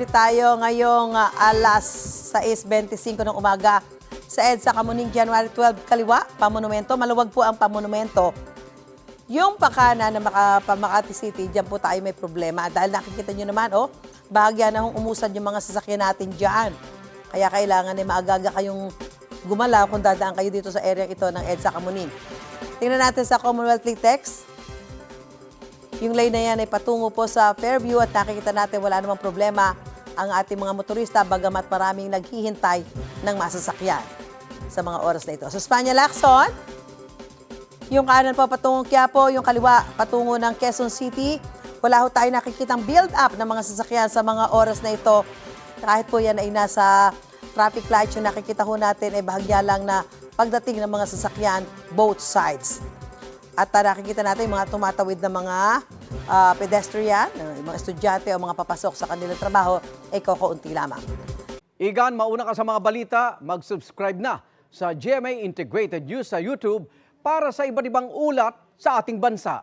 update tayo ngayong alas 6:25 ng umaga sa EDSA Kamuning, January 12, kaliwa, pamonumento. Maluwag po ang pamonumento. Yung pakana na Makati City, dyan po tayo may problema. Dahil nakikita nyo naman, bahagya na hong umusad yung mga sasakyan natin dyan. Kaya kailangan maaga kayong gumalaw kung dadaan kayo dito sa area ito ng EDSA Kamuning. Tingnan natin sa Commonwealth Text. Yung lane na yan ay patungo po sa Fairview at nakikita natin wala namang problema ang ating mga motorista bagamat maraming naghihintay ng masasakyan sa mga oras na ito. Sa Espanya Lacson, yung kanan po patungong Quiapo, yung kaliwa patungo ng Quezon City. Wala ho tayo nakikitang build-up ng mga sasakyan sa mga oras na ito. Kahit po yan ay nasa traffic lights, yung nakikita ho natin ay bahagya lang na pagdating ng mga sasakyan both sides. At nakikita natin yung mga tumatawid na mga pedestrian, yung mga estudyante o mga papasok sa kanilang trabaho ay kakaunti lamang. Igan, mauna ka sa mga balita, mag-subscribe na sa GMA Integrated News sa YouTube para sa iba't ibang ulat sa ating bansa.